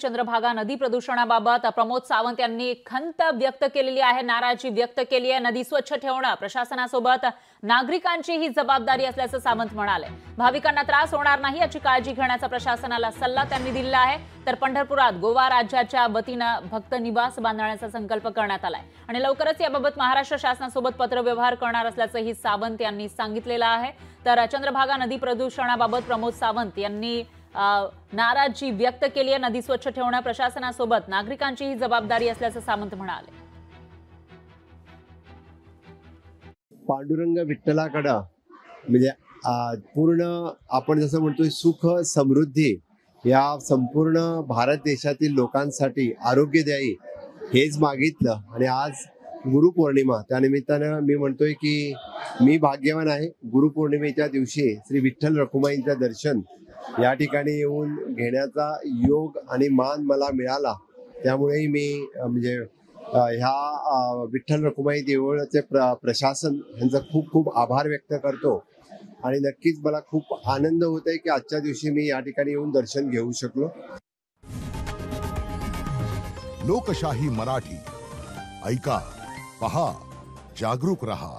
चंद्रभागा नदी प्रदूषणाबाबत प्रमोद सावंत यांनी खंत व्यक्त केलेली आहे, नाराजी व्यक्त केली आहे। नदी स्वच्छ ठेवणं प्रशासनासोबत नागरिकांची ही जबाबदारी असल्याचं सावंत म्हणाले। भाविकांना त्रास होणार नाही याची काळजी घेण्याचा प्रशासनाला सल्ला त्यांनी दिला आहे। तर पंढरपुरात गोवा राज्याच्या वतीनं भक्त निवास बांधण्याचा संकल्प करण्यात आलाय आणि लवकरच याबाबत महाराष्ट्र शासनासोबत पत्रव्यवहार करणार असल्याचंही सावंत यांनी सांगितलेलं आहे। तर चंद्रभागा नदी प्रदूषणाबाबत प्रमोद सावंत यांनी नाराजी व्यक्त केली आहे। नदी स्वच्छ ठेवणं प्रशासनासोबत नागरिकांची ही जबाबदारी असल्याचं सावंत म्हणाले। पांडुरंग विठ्ठलाकडे म्हणजे पूर्ण आपण जसं म्हणतोय सुख समृद्धी या संपूर्ण भारत देशातील लोकांसाठी आरोग्य द्याई हेच मागितलं आणि आज गुरुपौर्णिमा त्यानिमित्तानं मी म्हणतोय की मी भाग्यवान आहे। गुरुपौर्णिमेच्या दिवशी श्री विठ्ठल रखुमाईंचं दर्शन या ठिकाणी येऊन घेण्याचा योग आणि मान मला मिळाला। त्यामुळे मी म्हणजे ह्या विठ्ठल रखुमाई देवळाचे प्रशासन यांचा खूप खूप आभार व्यक्त करतो आणि नक्कीच मला खूप आनंद होत आहे की आजच्या दिवशी मी या ठिकाणी येऊन दर्शन घेऊ शकलो। लोकशाही मराठी ऐका, पहा, जागरूक रहा।